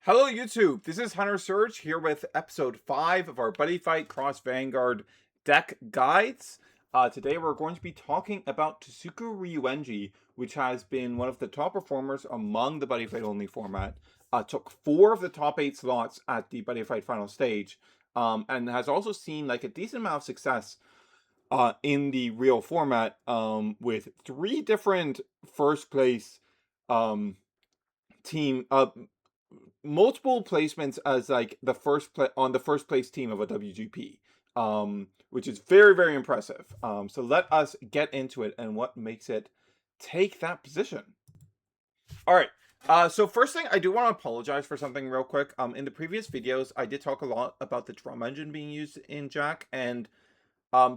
Hello YouTube, this is Hunter Surge here with episode 5 of our Buddyfight Cross Vanguard Deck Guides. Today we're going to be talking about Tasuku Ryuenji, which has been one of the top performers among the Buddyfight only format. Took 4 of the top 8 slots at the Buddyfight final stage, and has also seen like a decent amount of success in the real format, with 3 different first place team multiple placements as like the first place team of a WGP, which is very impressive. So let us get into it and what makes it take that position. All right. So first thing, I do want to apologize for something real quick. In the previous videos, I did talk a lot about the drum engine being used in Jack, and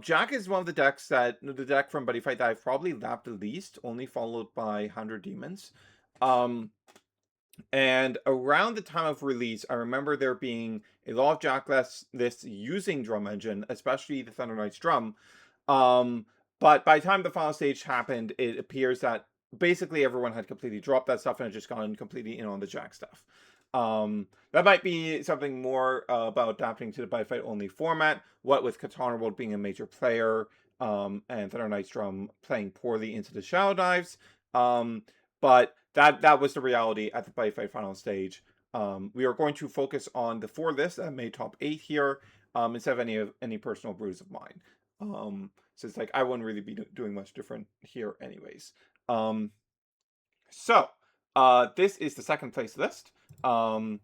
Jack is one of the decks the deck from Buddyfight that I've probably lapped the least, only followed by 100 Demons. And around the time of release, I remember there being a lot of Jack lists using drum engine, especially the Thunder Knight's drum. But by the time the final stage happened, it appears that basically everyone had completely dropped that stuff and had just gone completely in on the Jack stuff. That might be something more about adapting to the Buddyfight only format, what with Katana World being a major player, and Thunder Knight's drum playing poorly into the Shadow Dives. But that was the reality at the Buddyfight final stage. We are going to focus on the 4 lists that made top 8 here, instead of any personal brews of mine. So it's like I wouldn't really be doing much different here anyways. So this is the second place list. So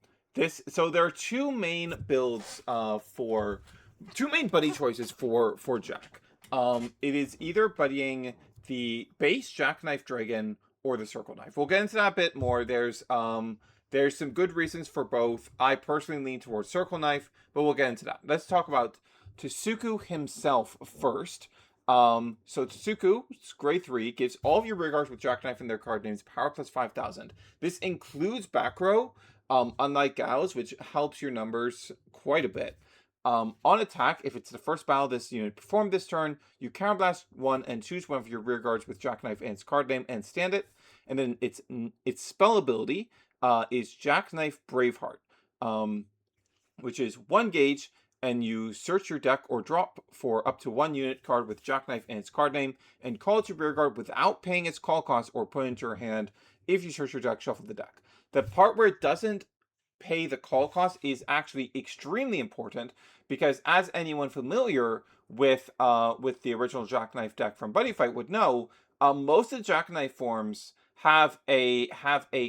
there are 2 main builds for 2 main buddy choices for Jack. It is either buddying the base Jackknife Dragon or the Circle Knife. We'll get into that a bit more. There's some good reasons for both. I personally lean towards Circle Knife, but we'll get into that. Let's talk about Tasuku himself first. So Tasuku, grade 3, gives all of your rearguards with Jackknife in their card names power plus 5,000. This includes back row, unlike Gao's, which helps your numbers quite a bit. On attack, if it's the first battle this unit performed this turn, you counterblast 1 and choose one of your rearguards with Jackknife and its card name and stand it. And then its spell ability is Jackknife Braveheart, which is 1 gauge, and you search your deck or drop for up to 1 unit card with Jackknife and its card name, and call it your rearguard without paying its call cost or put it into your hand. If you search your deck, shuffle the deck. The part where it doesn't pay the call cost is actually extremely important, because as anyone familiar with the original Jackknife deck from Buddyfight would know, most of the Jackknife forms have a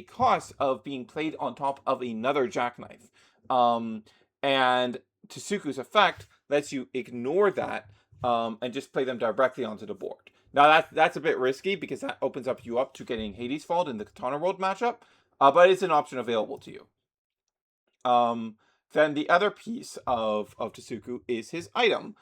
cost of being played on top of another Jackknife, and Tasuku's effect lets you ignore that and just play them directly onto the board. Now that's a bit risky, because that opens you up to getting Hades Fault in the Katana World matchup, but it's an option available to you. Then the other piece of Tasuku is his item,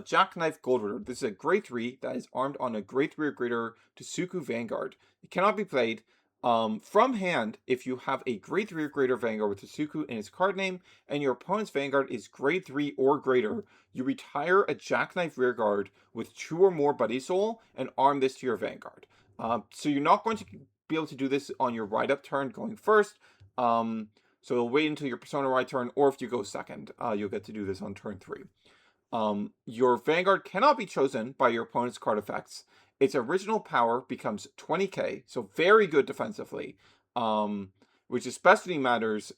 Jackknife Gold Ritter. This is a grade 3 that is armed on a grade 3 or greater Tasuku Vanguard. It cannot be played from hand if you have a grade 3 or greater Vanguard with Tasuku in its card name, and your opponent's Vanguard is grade 3 or greater. You retire a Jackknife Rearguard with 2 or more Buddy Soul and arm this to your Vanguard. So you're not going to be able to do this on your ride-up turn going first. So wait until your Persona ride turn, or if you go second, you'll get to do this on turn 3. Your Vanguard cannot be chosen by your opponent's card effects. Its original power becomes 20k, so very good defensively, which especially matters,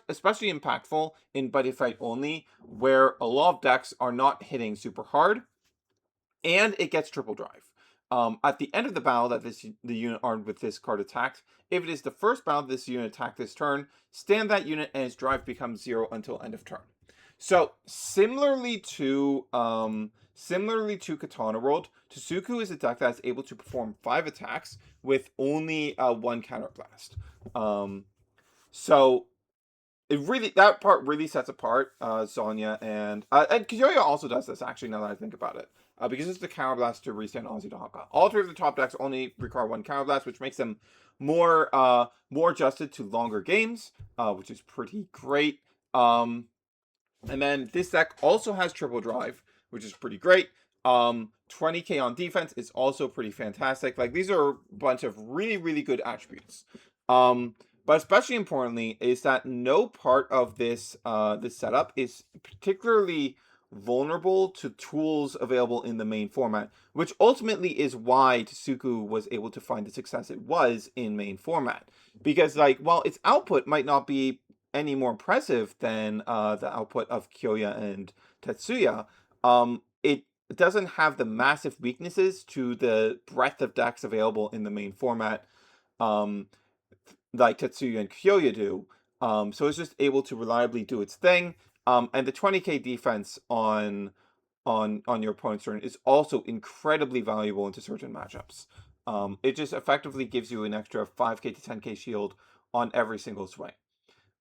especially impactful in Buddyfight only, where a lot of decks are not hitting super hard, and it gets triple drive. At the end of the battle that the unit armed with this card attacked, if it is the first battle this unit attacked this turn, stand that unit and its drive becomes 0 until end of turn. So similarly to Katana World, Tasuku is a deck that is able to perform 5 attacks with only 1 counterblast. So that part really sets apart Sonya and Kiyoya also does this, actually, now that I think about it. Because it's the counterblast to restand Ozzy to Haka. All 3 of the top decks only require 1 counterblast, which makes them more adjusted to longer games, which is pretty great. And then this deck also has triple drive, which is pretty great. 20k on defense is also pretty fantastic. Like, these are a bunch of really good attributes. But especially importantly is that no part of this setup is particularly vulnerable to tools available in the main format, which ultimately is why Tasuku was able to find the success it was in main format. Because like while its output might not be any more impressive than the output of Kyoya and Tetsuya, it doesn't have the massive weaknesses to the breadth of decks available in the main format. Um, like Tetsuya and Kyoya do. So it's just able to reliably do its thing. And the 20k defense on your opponent's turn is also incredibly valuable into certain matchups. It just effectively gives you an extra 5k to 10k shield on every single swing.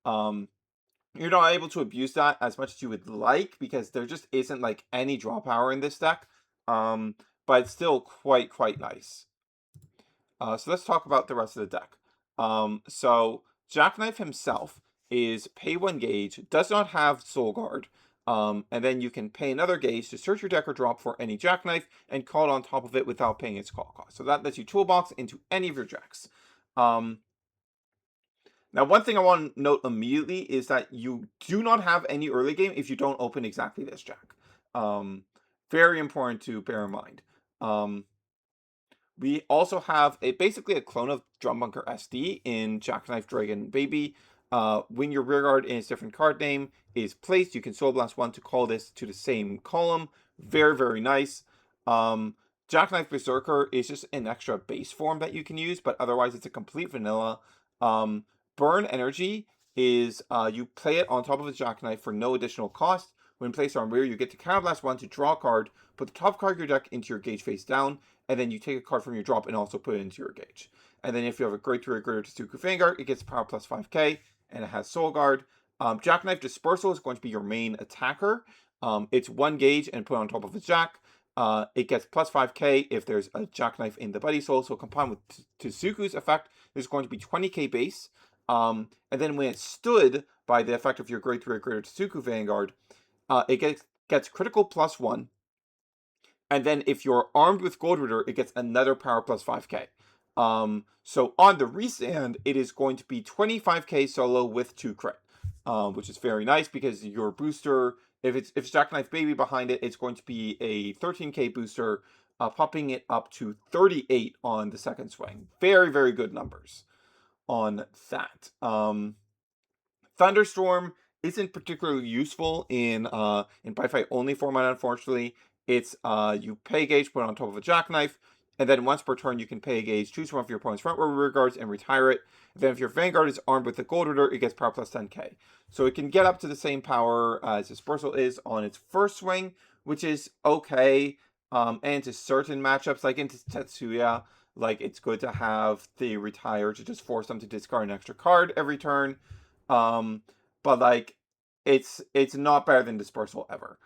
You're not able to abuse that as much as you would like because there just isn't like any draw power in this deck. But it's still quite nice. So let's talk about the rest of the deck. So Jackknife himself is pay 1 gauge, does not have Soul Guard, and then you can pay another gauge to search your deck or drop for any Jackknife and call it on top of it without paying its call cost. So that lets you toolbox into any of your jacks. Now, one thing I want to note immediately is that you do not have any early game if you don't open exactly this jack. Very important to bear in mind. We also have basically a clone of Drum Bunker SD in Jackknife Dragon Baby. When your rearguard in its different card name is placed, you can Soul Blast 1 to call this to the same column. Very nice. Jackknife Berserker is just an extra base form that you can use, but otherwise it's a complete vanilla. Burn Energy is you play it on top of a Jackknife for no additional cost. When placed on rear, you get to Counterblast 1 to draw a card, put the top card of your deck into your gauge face down, and then you take a card from your drop and also put it into your gauge. And then if you have a Great 3 or greater Tasuku Vanguard, it gets power plus 5k, and it has Soul Guard. Jackknife Dispersal is going to be your main attacker. It's 1 gauge and put on top of a jack. It gets plus 5k if there's a Jackknife in the Buddy Soul, so combined with Tasuku's effect, there's going to be 20k base. And then when it's stood by the effect of your Great 3 or greater Tasuku Vanguard, it gets critical plus 1. And then if you're armed with Gold Rooter, it gets another power plus 5k. So on the restand, it is going to be 25k solo with 2 crit, which is very nice because your booster, if it's Jackknife Baby behind it, it's going to be a 13k booster, popping it up to 38 on the second swing. Very good numbers on that. Thunderstorm isn't particularly useful in Buddyfight only format, unfortunately. It's you pay a gauge, put it on top of a Jackknife, and then once per turn you can pay a gauge, choose one of your opponent's front row rear guards, and retire it. And then if your Vanguard is armed with the Gold Rooter, it gets power plus 10k. So it can get up to the same power as Dispersal is on its first swing, which is okay. And into certain matchups, like into Tetsuya, like it's good to have the retire to just force them to discard an extra card every turn. But like it's not better than Dispersal ever.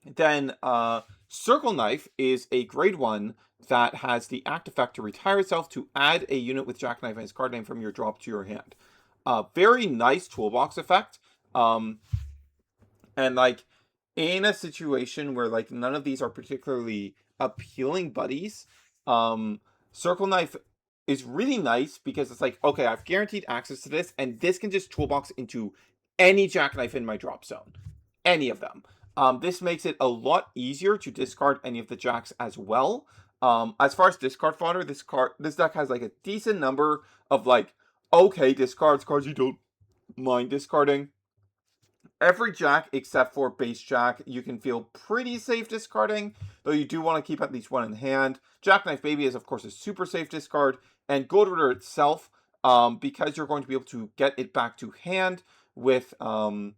Then Circle Knife is a grade 1 that has the act effect to retire itself to add a unit with Jackknife and its card name from your drop to your hand. Very nice toolbox effect. And like in a situation where like none of these are particularly appealing buddies, Circle Knife is really nice because it's like, okay, I've guaranteed access to this, and this can just toolbox into any Jackknife in my drop zone. Any of them. This makes it a lot easier to discard any of the jacks as well. As far as discard fodder, this deck has like a decent number of like, okay, discards, cards you don't mind discarding. Every jack except for base jack you can feel pretty safe discarding, though you do want to keep at least one in hand. Jackknife Baby is of course a super safe discard, and Gold Rooter itself, because you're going to be able to get it back to hand with your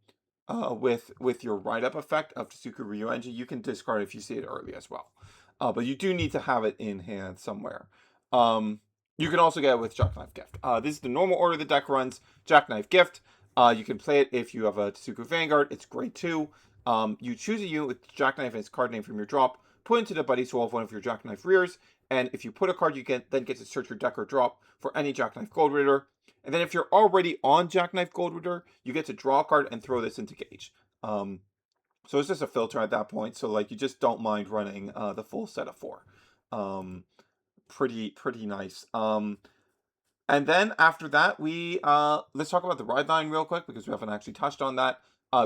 write-up effect of Tasuku Ryuenji, you can discard if you see it early as well. But you do need to have it in hand somewhere. You can also get it with Jackknife Gift. This is the normal order the deck runs. Jackknife Gift. You can play it if you have a Tasuku Vanguard. It's great too. You choose a unit with Jackknife and its card name from your drop, put into the Buddy Soul of one of your Jackknife rears, and if you put a card, you then get to search your deck or drop for any Jackknife Gold Rooter. And then if you're already on Jackknife Gold Rooter, you get to draw a card and throw this into gauge. So it's just a filter at that point. So like you just don't mind running the full set of 4. Pretty nice. And then after that, we let's talk about the ride line real quick because we haven't actually touched on that.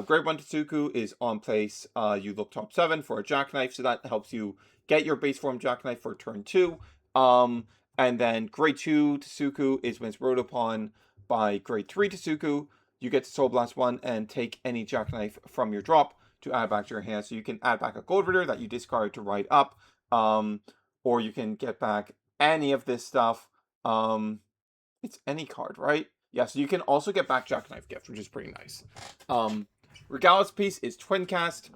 Grade 1 Tasuku is on place. You look top 7 for a jackknife, so that helps you get your base form jackknife for turn 2. And then grade 2 Tasuku is when it's rode upon by grade 3 Tasuku. You get to Soul Blast 1 and take any jackknife from your drop to add back to your hand. So you can add back a Gold Ritter that you discard to ride up, or you can get back any of this stuff. It's any card, right? Yeah, so you can also get back Jackknife Gift, which is pretty nice. Regalis piece is Twin Cast.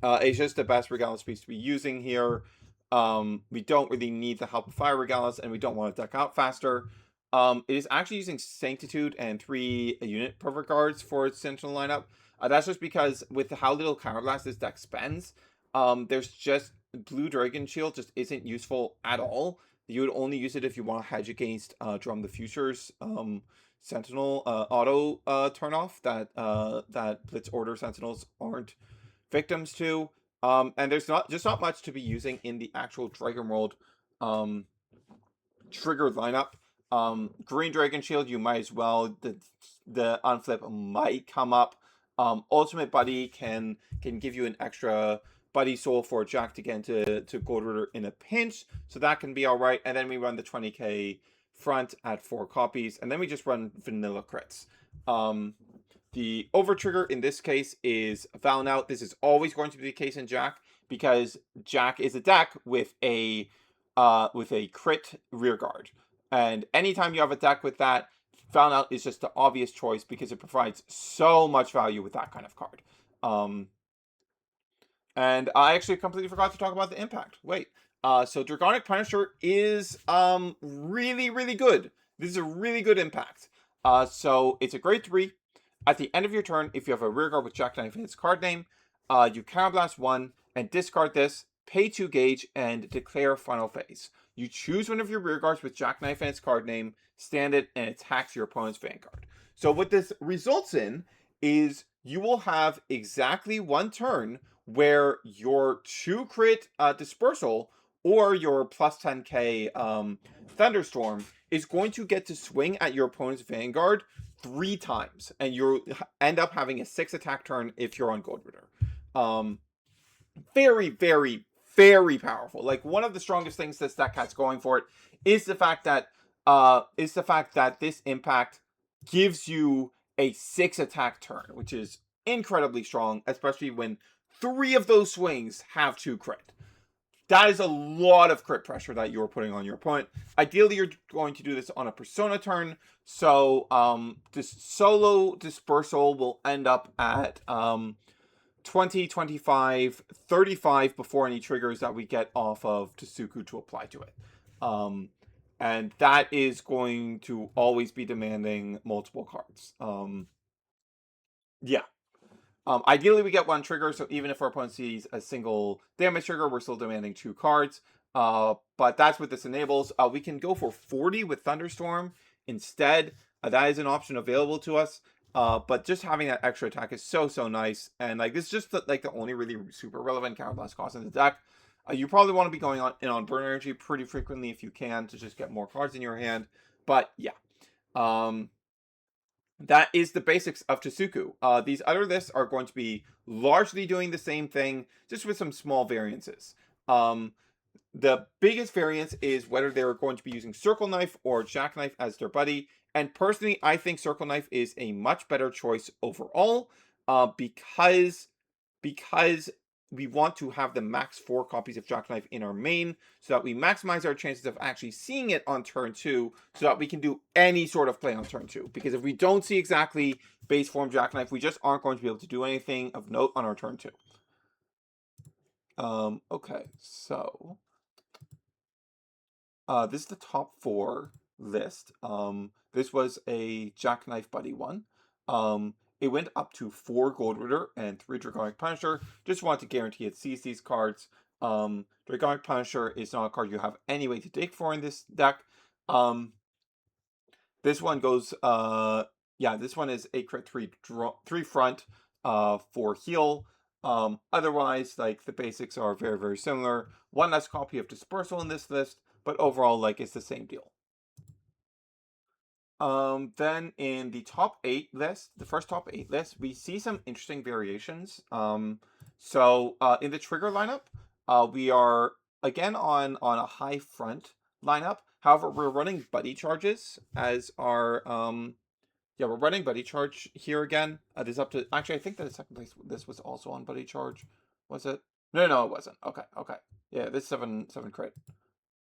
It's just the best Regalis piece to be using here. We don't really need the help of Fire Regalis, and we don't want to deck out faster. It is actually using Sanctitude and 3 unit perfect guards for its Sentinel lineup. That's just because with how little Counterblast this deck spends, there's just Blue Dragon Shield just isn't useful at all. You would only use it if you want to hedge against Drum the Future's Sentinel auto turnoff that Blitz Order Sentinels aren't victims to. And there's not much to be using in the actual Dragon World trigger lineup. Green Dragon Shield, you might as well. The unflip might come up. Ultimate Buddy can give you an extra Buddy Soul for Jack to get into Gold Ritter in a pinch, so that can be all right. And then we run the 20k front at 4 copies, and then we just run vanilla crits. The over trigger in this case is Val Out. This is always going to be the case in Jack because Jack is a deck with a crit rear guard, and anytime you have a deck with that, Val Out is just the obvious choice because it provides so much value with that kind of card. And I actually completely forgot to talk about the impact. Wait. So Dragonic Punisher is really, really good. This is a really good impact. So it's a grade 3. At the end of your turn, if you have a rearguard with Jackknife in its card name, you Counterblast 1 and discard this, pay 2 gauge, and declare final phase. You choose one of your rearguards with Jackknife in its card name, stand it, and attacks your opponent's Vanguard. So what this results in is you will have exactly 1 turn where your 2 crit dispersal or your plus 10k thunderstorm is going to get to swing at your opponent's Vanguard 3 times, and you end up having a 6 attack turn if you're on Gold Ritter. Very, very, very powerful. Like, one of the strongest things this deck has going for it is the fact that this impact gives you a 6 attack turn, which is incredibly strong, especially when 3 of those swings have 2 crit. That is a lot of crit pressure that you're putting on your opponent. Ideally, you're going to do this on a Persona turn, so this solo dispersal will end up at 20, 25, 35 before any triggers that we get off of Tasuku to apply to it. And that is going to always be demanding multiple cards. Yeah. Ideally, we get 1 trigger, so even if our opponent sees a single damage trigger, we're still demanding 2 cards. But that's what this enables. We can go for 40 with Thunderstorm instead. That is an option available to us. But just having that extra attack is so nice. And like, this is just the only really super relevant Counterblast cost in the deck. You probably want to be going on Burn Energy pretty frequently if you can to just get more cards in your hand. But yeah. That is the basics of Tasuku. These other lists are going to be largely doing the same thing, just with some small variances. The biggest variance is whether they're going to be using Circle Knife or Jackknife as their buddy. And personally, I think Circle Knife is a much better choice overall, because we want to have the max 4 copies of Jackknife in our main, so that we maximize our chances of actually seeing it on turn 2, so that we can do any sort of play on turn 2. Because if we don't see exactly base form Jackknife, we just aren't going to be able to do anything of note on our turn 2. Okay, so this is the top 4 list. This was a Jackknife Buddy one. It went up to 4 Gold Ritter and 3 Dragonic Punisher. Just want to guarantee it sees these cards. Dragonic Punisher is not a card you have any way to dig for in this deck. This one goes, this one is a crit 3 front for heal. Otherwise, like, the basics are very similar. 1 less copy of Dispersal in this list, but overall, like, it's the same deal. Then in the top 8 list, the first top 8 list, we see some interesting variations. In the trigger lineup, we are again on a high front lineup. However, we're running buddy charges as our yeah, we're running buddy charge here again. This is up to actually I think that the second place this was also on buddy charge. Was it? No, no, it wasn't. Okay, okay. Yeah, this 7 crit.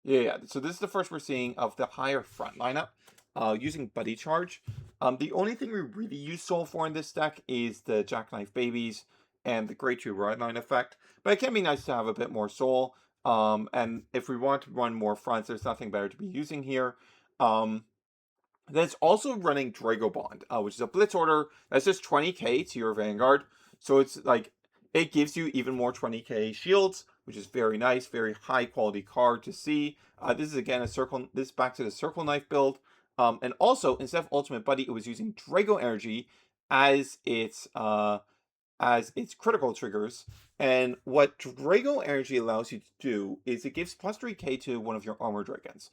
Yeah, yeah. So this is the first we're seeing of the higher front lineup using Buddy Charge. The only thing we really use Soul for in this deck is the Jackknife Babies and the Great Two Red Line effect. But it can be nice to have a bit more Soul. And if we want to run more fronts, there's nothing better to be using here. Then it's also running Drago Bond, which is a Blitz order that's just 20k to your Vanguard. So it's like, it gives you even more 20k shields, which is very nice, very high quality card to see. This is again this is back to the Circle Knife build. And also, instead of Ultimate Buddy, it was using Drago Energy as its critical triggers. And what Drago Energy allows you to do is it gives plus 3k to one of your armor dragons.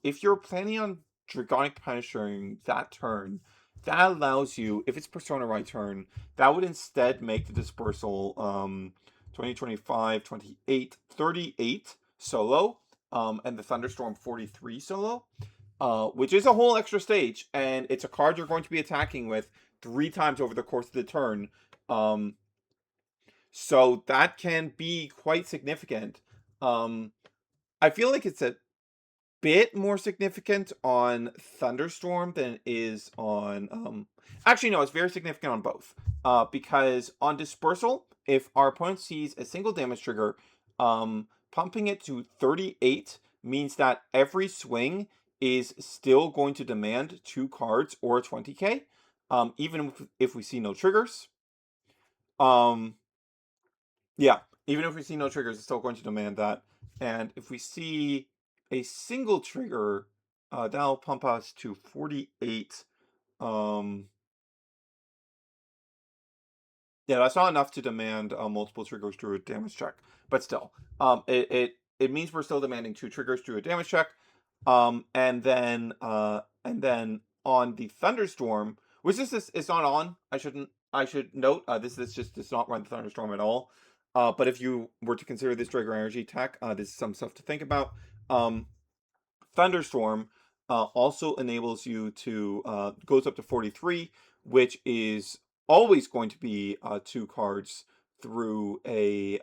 If you're planning on Dragonic Punishing that turn, that allows you, if it's Persona right turn, that would instead make the dispersal 20, 25, 28, 38 solo, and the Thunderstorm 43 solo, which is a whole extra stage, and it's a card you're going to be attacking with 3 times over the course of the turn. So that can be quite significant. I feel like it's a bit more significant on Thunderstorm than it is on actually no, it's very significant on both, because on Dispersal, if our opponent sees a single damage trigger, pumping it to 38 means that every swing is still going to demand 2 cards or 20k, even if we see no triggers. Yeah, even if we see no triggers, it's still going to demand that. And if we see a single trigger, that'll pump us to 48. Yeah, that's not enough to demand multiple triggers through a damage check, but still, it means we're still demanding 2 triggers through a damage check. And then on the Thunderstorm, which is not on. I should note this just does not run the Thunderstorm at all. But if you were to consider this Dragon Energy tech, this is some stuff to think about. Thunderstorm also enables you to goes up to 43, which is always going to be 2 cards through a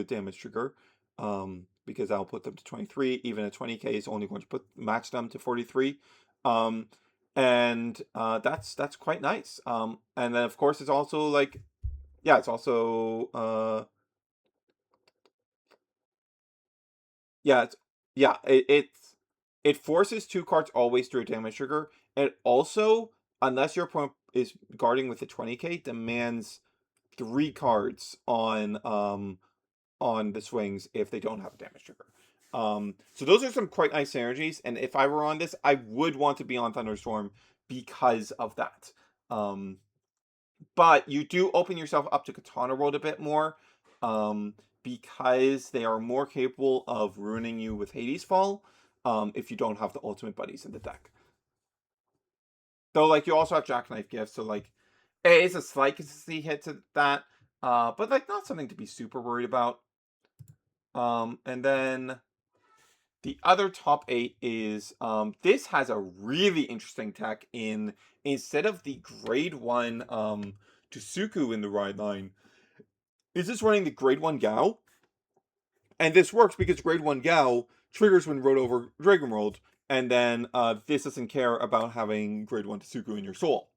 damage trigger, because that'll put them to 23. Even a 20k is only going to match them to 43. And that's quite nice. And then of course it's also like, yeah, it's also it forces 2 cards always through a damage trigger. It also, unless your opponent is guarding with a 20k, demands 3 cards on the swings if they don't have a damage trigger. So those are some quite nice synergies, and if I were on this, I would want to be on Thunderstorm because of that. But you do open yourself up to Katana World a bit more, because they are more capable of ruining you with Hades Fall, if you don't have the ultimate buddies in the deck. Though, like, you also have Jackknife Gift, so, like, it's a slight consistency hit to that, but, like, not something to be super worried about. And then the other top 8 is, this has a really interesting tech in, instead of the grade 1 Tasuku in the ride line, is this running the grade 1 Gao? And this works because grade 1 Gao triggers when wrote over Dragon World, and then this doesn't care about having grade 1 Tasuku in your soul.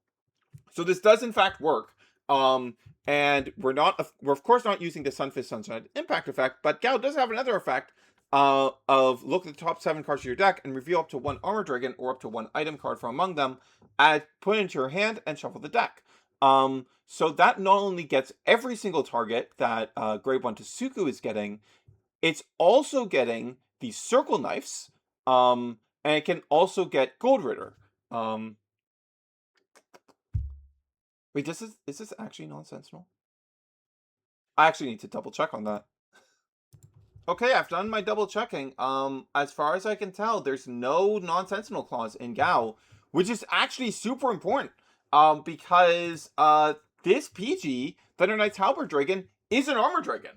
So this does in fact work. And we're of course not using the Sunfist Sunshine Impact effect, but Gao does have another effect of look at the top 7 cards of your deck and reveal up to 1 armor dragon or up to 1 item card from among them, put it into your hand and shuffle the deck. So that not only gets every single target that grade 1 Tasuku is getting, it's also getting the Circle Knives, and it can also get Gold Ritter. Wait, is this actually non-sentinel? I actually need to double check on that. Okay, I've done my double checking. As far as I can tell, there's no non-sentinel clause in Gao, which is actually super important. Because this PG, Thunder Knight's Halberd Dragon, is an armor dragon.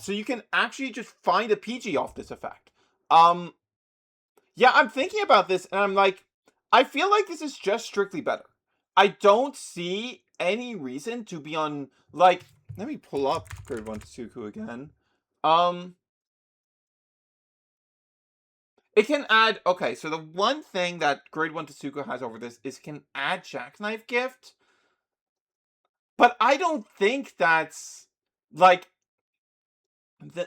So you can actually just find a PG off this effect. Yeah, I'm thinking about this, and I'm like, I feel like this is just strictly better. I don't see any reason to be on, like, let me pull up Grade 1 Tasuku again. It can add, okay, so the one thing that Grade 1 Tasuku has over this is it can add Jackknife Gift, but I don't think that's, like,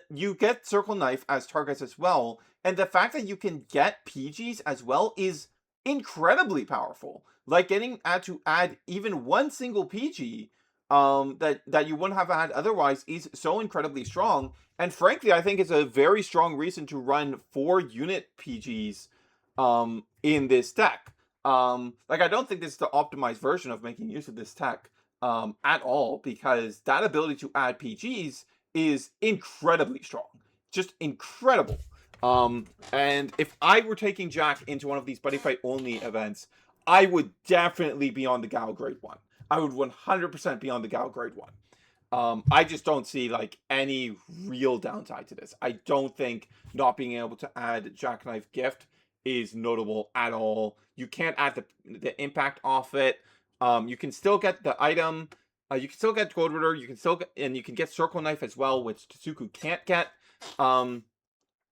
you get Circle Knife as targets as well, and the fact that you can get PGs as well is incredibly powerful. Getting to add even one single PG that you wouldn't have had otherwise is so incredibly strong. And frankly, I think it's a very strong reason to run 4-unit PGs in this deck. I don't think this is the optimized version of making use of this tech at all, because that ability to add PGs is incredibly strong. Just incredible. And if I were taking Jack into one of these Buddy Fight only events, I would definitely be on the Gal Grade 1. I would 100% be on the Gal Grade 1. I just don't see any real downside to this. I don't think not being able to add Jackknife Gift is notable at all. You can't add the impact off it. You can still get the item. You can still get Gold Ritter. You can get Circle Knife as well, which Tasuku can't get.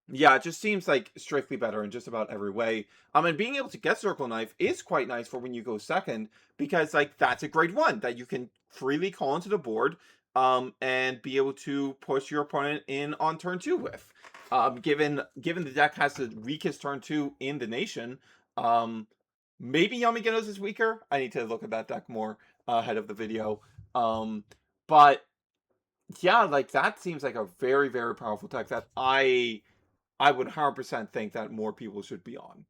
Yeah, it just seems like strictly better in just about every way. And being able to get Circle Knife is quite nice for when you go second, because that's a Grade 1 that you can freely call into the board, and be able to push your opponent in on turn 2 with. Given the deck has the weakest turn 2 in the nation, maybe Yamigenos is weaker. I need to look at that deck more ahead of the video. But yeah, that seems like a very, very powerful deck that I would 100% think that more people should be on.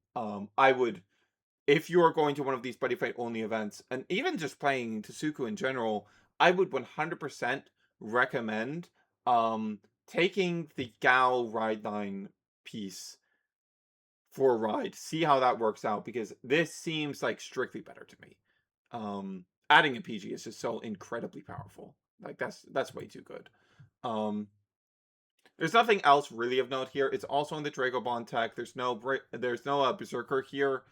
I would, if you're going to one of these Buddy Fight only events, and even just playing Tasuku in general, I would 100% recommend taking the Gal Ride Line piece for a ride. See how that works out, because this seems like strictly better to me. Adding a PG is just so incredibly powerful. That's way too good. There's nothing else really of note here. It's also in the Dragobond tech. There's no Berserker here.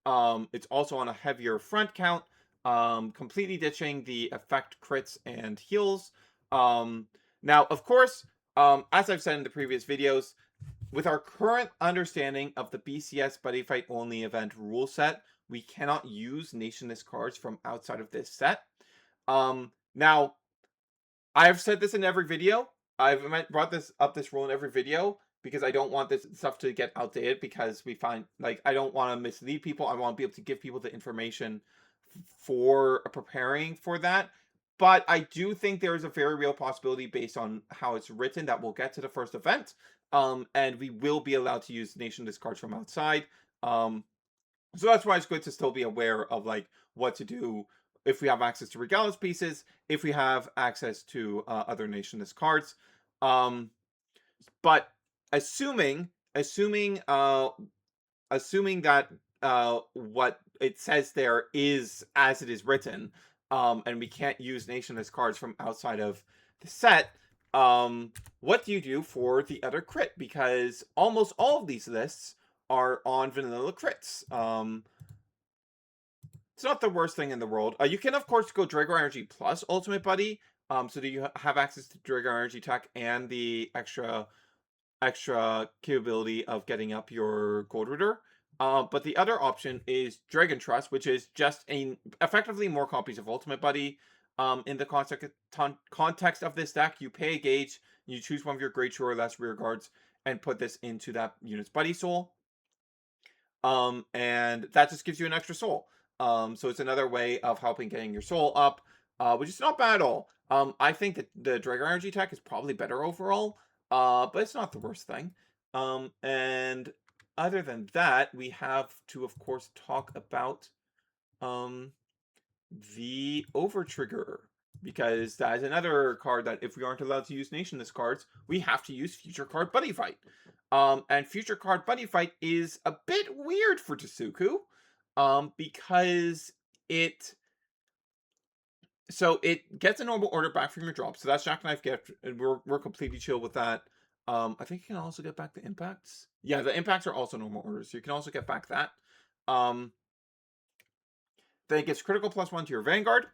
It's also on a heavier front count, completely ditching the effect crits and heals. Now, of course, as I've said in the previous videos, with our current understanding of the BCS Buddy Fight only event rule set, we cannot use Nationless cards from outside of this set. Now, I've said this in every video. I've brought this rule in every video because I don't want this stuff to get outdated, because we find, I don't want to mislead people. I want to be able to give people the information for preparing for that. But I do think there is a very real possibility, based on how it's written, that we'll get to the first event, and we will be allowed to use Nationless cards from outside. So that's why it's good to still be aware of what to do if we have access to Regalis pieces, if we have access to other Nationless cards. But assuming that what it says there is as it is written, and we can't use Nationless cards from outside of the set, what do you do for the other crit? Because almost all of these lists are on vanilla crits. It's not the worst thing in the world. You can, of course, go Drago Energy plus Ultimate Buddy, so that you have access to Drago Energy tech and the extra capability of getting up your Gold Ritter. But the other option is Dragon Trust, which is just effectively more copies of Ultimate Buddy. In the context of this deck, you pay a gauge, you choose one of your Great Shore or less rear guards, and put this into that unit's Buddy Soul. And that just gives you an extra soul. So it's another way of helping getting your soul up, which is not bad at all. I think that the Dragon Energy tech is probably better overall, but it's not the worst thing. And other than that, we have to, of course, talk about the Overtrigger, because that is another card that, if we aren't allowed to use Nationless cards, we have to use Future Card Buddy Fight. And Future Card Buddy Fight is a bit weird for Tasuku. because it it gets a normal order back from your drop. So that's Jackknife Gift, and we're completely chill with that. I think you can also get back the impacts. Yeah, the impacts are also normal orders, so you can also get back that. Um, then it gets critical +1 to your Vanguard,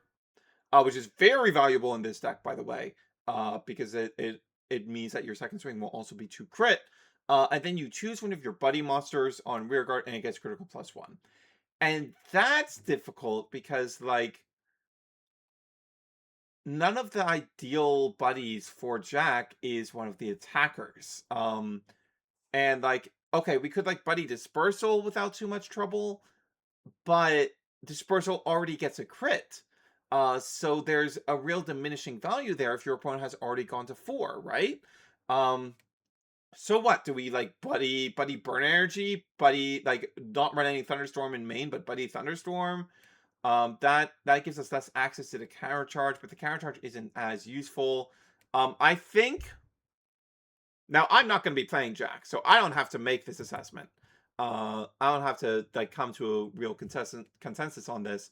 which is very valuable in this deck, by the way, because it means that your second swing will also be 2 crit. And then you choose one of your buddy monsters on rearguard, and it gets critical +1. And that's difficult because, like, none of the ideal buddies for Jack is one of the attackers. And like, okay, we could like buddy dispersal without too much trouble, but dispersal already gets a crit. So there's a real diminishing value there if your opponent has already gone to 4, right? So what? Do we like buddy burn energy? Buddy like not run any thunderstorm in main, but buddy thunderstorm? That gives us less access to the counter charge, but the counter charge isn't as useful. I think now I'm not going to be playing Jack, so I don't have to make this assessment. I don't have to like come to a real consensus on this.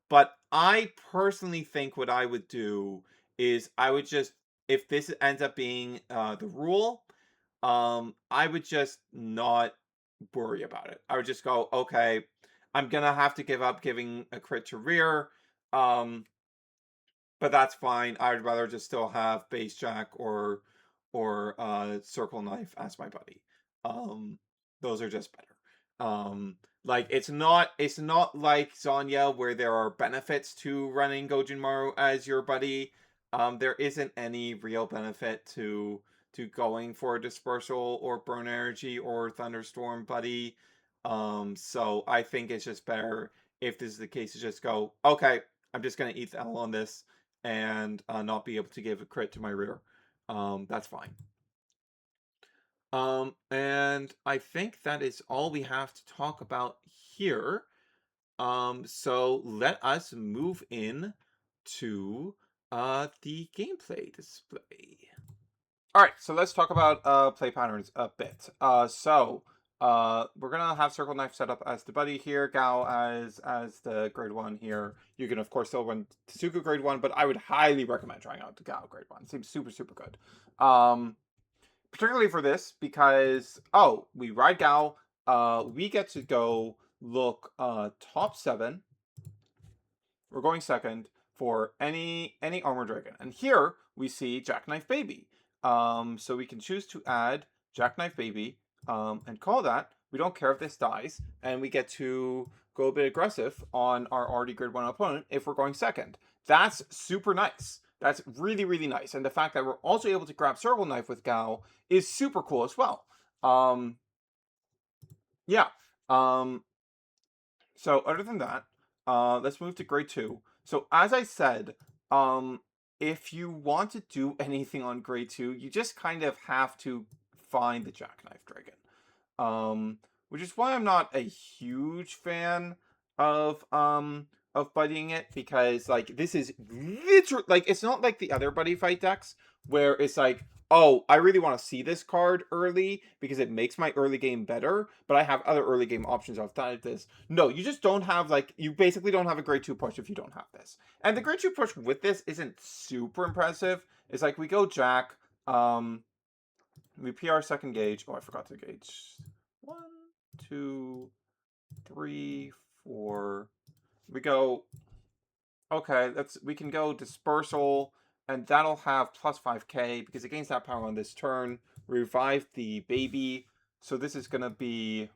But I personally think what I would do is I would just, if this ends up being the rule, I would just not worry about it. I would just go, okay, I'm gonna have to give up giving a crit to rear. But that's fine. I'd rather just still have base Jack or circle knife as my buddy. Those are just better. Like it's not like Zanya where there are benefits to running Gojinmaru as your buddy. There isn't any real benefit to going for dispersal or burn energy or thunderstorm buddy. So I think it's just better if this is the case to just go, okay, I'm just gonna eat the L on this and not be able to give a crit to my rear. That's fine. And I think that is all we have to talk about here. So let us move in to the gameplay display. All right, so let's talk about play patterns a bit. We're gonna have Circle Knife set up as the buddy here, Gao as the grade 1 here. You can of course still run Tasuku grade 1, but I would highly recommend trying out the Gao grade 1. It seems super good. Particularly for this because we ride Gao. We get to go look top 7. We're going second for any armor dragon, and here we see Jackknife Baby. So we can choose to add Jackknife Baby and call that. We don't care if this dies, and we get to go a bit aggressive on our already grid 1 opponent if we're going second. That's super nice. That's really nice. And the fact that we're also able to grab Circle Knife with Gao is super cool as well. Yeah. So other than that, let's move to grade 2. So as I said, if you want to do anything on grade 2, you just kind of have to find the Jackknife Dragon. Which is why I'm not a huge fan of buddying it, because like this is literally like it's not like the other Buddyfight decks where it's like, oh, I really want to see this card early because it makes my early game better, but I have other early game options outside of this. No, you just don't have like, you basically don't have a grade 2 push if you don't have this. And the grade 2 push with this isn't super impressive. It's like we go Jack, we PR second gauge. Oh, I forgot to gauge. 1, 2, 3, 4. We go, okay, we can go dispersal, and that'll have plus 5k because it gains that power on this turn. Revive the baby. So this is gonna be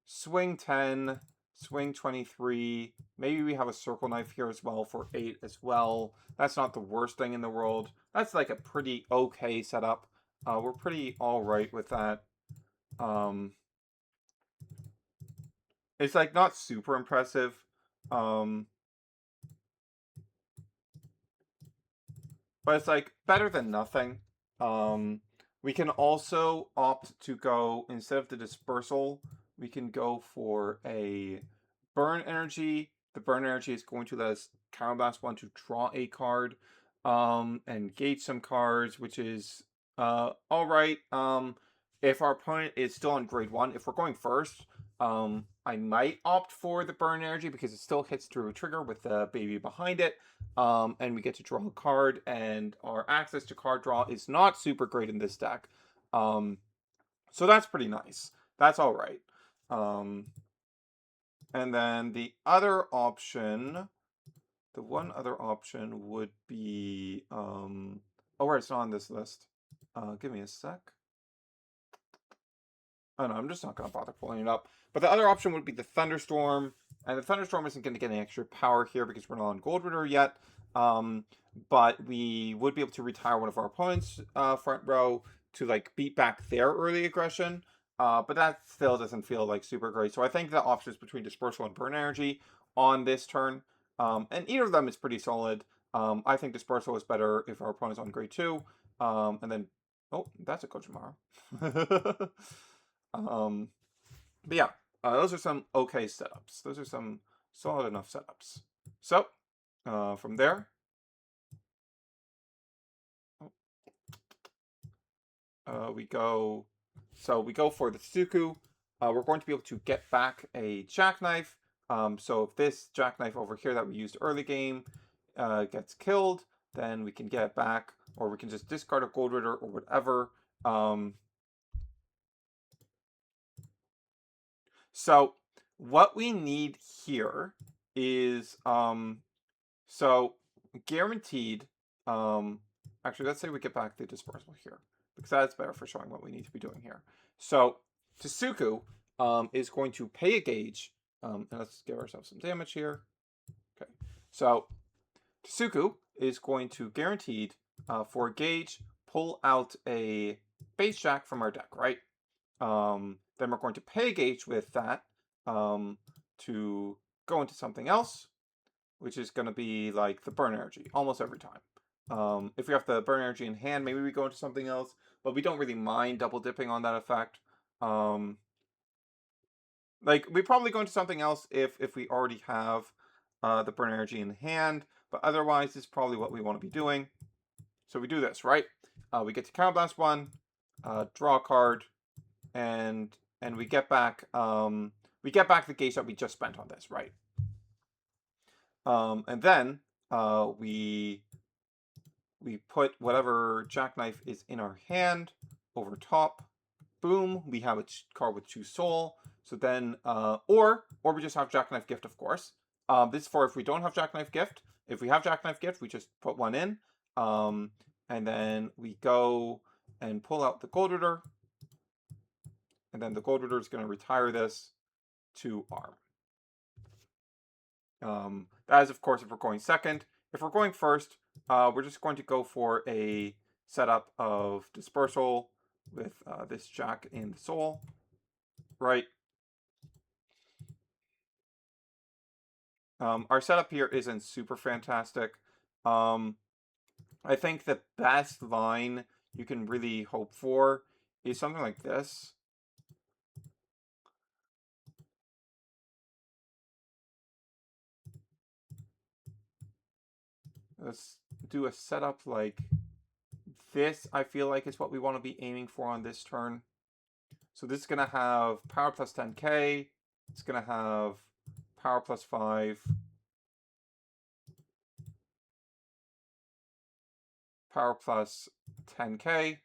swing 10, swing 23. Maybe we have a circle knife here as well for 8 as well. That's not the worst thing in the world. That's like a pretty okay setup. We're pretty all right with that. It's like not super impressive. But it's like better than nothing. We can also opt to go, instead of the dispersal, we can go for a burn energy. The burn energy is going to let us counterblast 1 to draw a card. and gauge some cards, which is all right. If our opponent is still on grade 1, if we're going first, I might opt for the burn energy because it still hits through a trigger with the baby behind it. And we get to draw a card, and our access to card draw is not super great in this deck. So that's pretty nice. That's all right. And then the other option, the one other option would be, oh, where it's not on this list. Give me a sec. Oh no, I'm just not going to bother pulling it up. But the other option would be the Thunderstorm. And the Thunderstorm isn't going to get any extra power here because we're not on Gold Ritter yet. But we would be able to retire one of our opponent's front row to like beat back their early aggression. But that still doesn't feel like super great. So I think the options between Dispersal and Burn Energy on this turn. And either of them is pretty solid. I think Dispersal is better if our opponent's on grade 2. And then, oh, that's a Kojimara. But yeah, those are some okay setups. Those are some solid enough setups. So, from there, we go for the Tasuku. We're going to be able to get back a Jackknife. So if this Jackknife over here that we used early game gets killed, then we can get it back, or we can just discard a Gold Ritter or whatever. So what we need here is, so guaranteed, actually, let's say we get back the Dispersal here, because that's better for showing what we need to be doing here. So Tasuku is going to pay a gauge, and let's give ourselves some damage here. Okay, so Tasuku is going to guaranteed, for a gauge, pull out a base jack from our deck, right? Then we're going to pay a gauge with that to go into something else, which is going to be like the burn energy almost every time. If we have the burn energy in hand, maybe we go into something else, but we don't really mind double dipping on that effect. Like we probably go into something else if we already have the burn energy in hand, but otherwise this is probably what we want to be doing. So we do this, right? We get to Counterblast 1, draw a card, and we get back the gauge that we just spent on this, right? And then we put whatever Jackknife is in our hand over top. Boom, we have a card with 2 soul. So then, or we just have Jackknife Gift, of course. This is for if we don't have Jackknife Gift. If we have Jackknife Gift, we just put 1 in. And then we go and pull out the Gold Ritter. And then the Gold Ritter is going to retire this to arm. That is, of course, if we're going second. If we're going first, we're just going to go for a setup of Dispersal with this Jack in the soul, right? Our setup here isn't super fantastic. I think the best line you can really hope for is something like this. Let's do a setup like this. I feel like is what we want to be aiming for on this turn. So this is going to have power plus 10k. It's going to have power plus 5. Power plus 10k.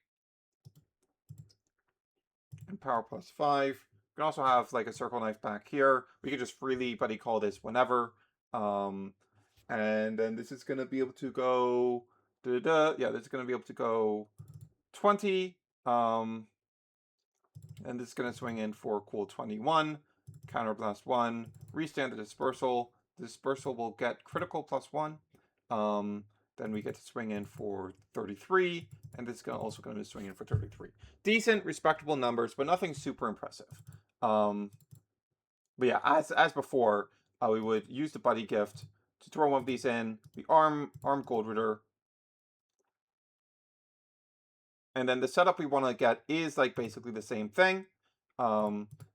And power plus 5. We can also have like a circle knife back here. We could just freely buddy call this whenever. And then this is going to be able to go... Yeah, this is going to be able to go 20. And this is going to swing in for cool 21. Counterblast 1. Restand the Dispersal. The Dispersal will get critical plus 1. Then we get to swing in for 33. And this is also going to swing in for 33. Decent, respectable numbers, but nothing super impressive. But yeah, as before, we would use the Buddy Gift to throw one of these in. We arm Gold Ritter. And then the setup we want to get is like basically the same thing.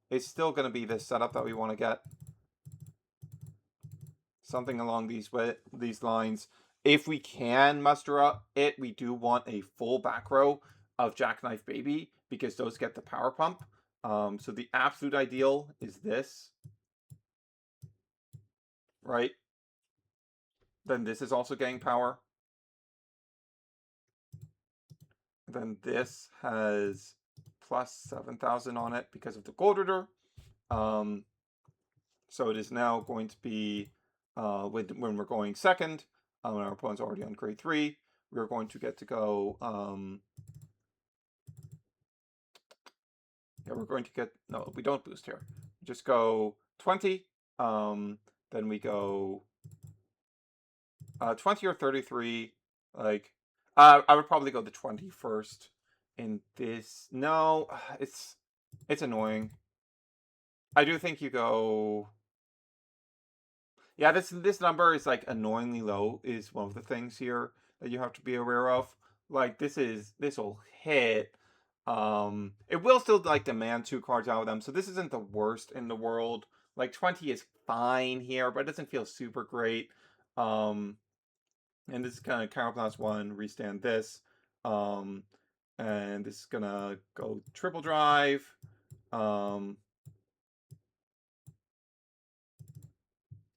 It's still going to be this setup that we want to get. Something along these lines. if we can muster up it, we do want a full back row of Jackknife Baby, because those get the power pump. So the absolute ideal is this, right? Then this is also getting power. Then this has plus 7,000 on it because of the Gold Ritter. So it is now going to be, when we're going second, when our opponent's already on grade 3, we're going to get to go, yeah, we're going to get, no, we don't boost here. Just go 20, then we go 20 or 33, like, I would probably go the 20 first in this. No, it's annoying. I do think you go, yeah, this number is like annoyingly low, is one of the things here that you have to be aware of. Like, this will hit. It will still like demand 2 cards out of them, so this isn't the worst in the world. Like, 20 is fine here, but it doesn't feel super great. And this is kind of Counterblast 1, restand this. And this is gonna go triple drive.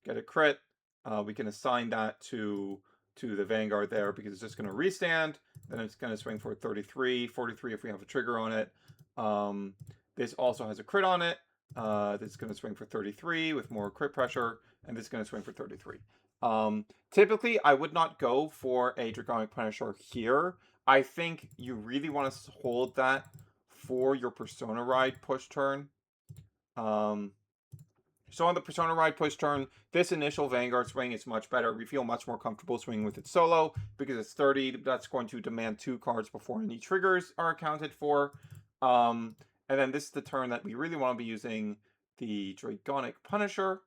Get a crit. We can assign that to the Vanguard there, because it's just going to restand. Then it's going to swing for 33, 43 if we have a trigger on it. This also has a crit on it. This is going to swing for 33 with more crit pressure, and this is going to swing for 33. Typically, I would not go for a Draconic Punisher here. I think you really want to hold that for your Persona Ride push turn. So on the Persona Ride push turn, this initial Vanguard swing is much better. We feel much more comfortable swinging with it solo, because it's 30. That's going to demand 2 cards before any triggers are accounted for. And then this is the turn that we really want to be using the Draconic Punisher,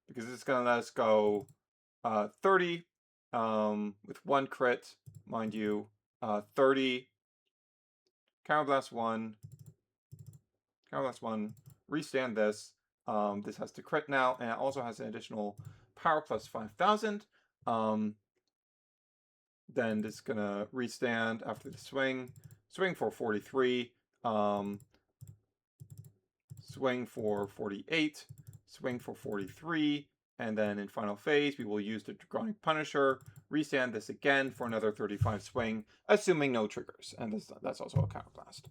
because it's going to let us go 30 with 1 crit, mind you, 30, Counterblast 1, Counterblast 1, restand this. This has to crit now, and it also has an additional power plus 5,000. Then this is gonna restand after the swing. Swing for 43. Swing for 48. Swing for 43. And then in final phase, we will use the Draconic Punisher. Restand this again for another 35 swing, assuming no triggers. And that's also a Counterblast.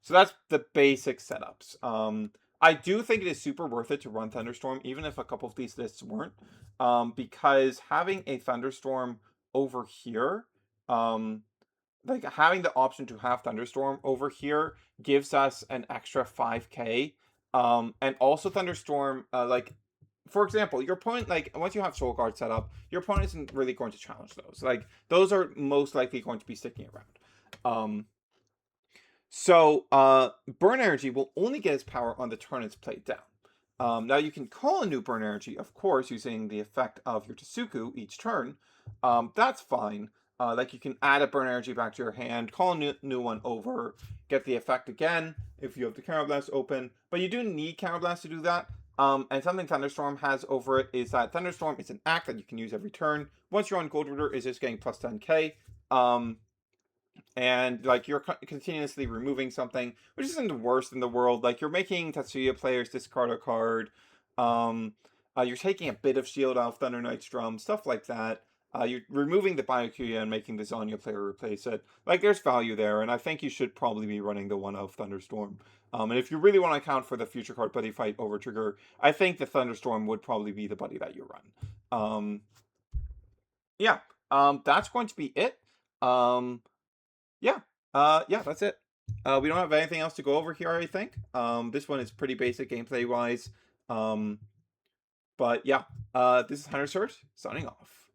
So that's the basic setups. I do think it is super worth it to run Thunderstorm, even if a couple of these lists weren't, because having a Thunderstorm over here, like having the option to have Thunderstorm over here gives us an extra 5k. And also Thunderstorm, like, for example, your opponent, like, once you have Soul Guard set up, your opponent isn't really going to challenge those. Like, those are most likely going to be sticking around. So Burn Energy will only get its power on the turn it's played down. Now you can call a new Burn Energy, of course, using the effect of your Tasuku each turn. That's fine. Like, you can add a Burn Energy back to your hand, call a new one over, get the effect again if you have the Counterblast open. But you do need Counterblast to do that. And something Thunderstorm has over it is that Thunderstorm is an act that you can use every turn. Once you're on Gold Ritter, it's just getting plus 10k. And like, you're continuously removing something, which isn't the worst in the world. Like, you're making Tatsuya players discard a card. You're taking a bit of shield off Thunder Knight's drum, stuff like that. You're removing the Byakuya and making the Zanya player replace it. Like, there's value there, and I think you should probably be running the one of Thunderstorm. And if you really want to account for the future card Buddyfight over trigger, I think the Thunderstorm would probably be the buddy that you run. Yeah, that's going to be it. Yeah, that's it. We don't have anything else to go over here, I think. This one is pretty basic gameplay-wise. But yeah, this is Hunter Search, signing off.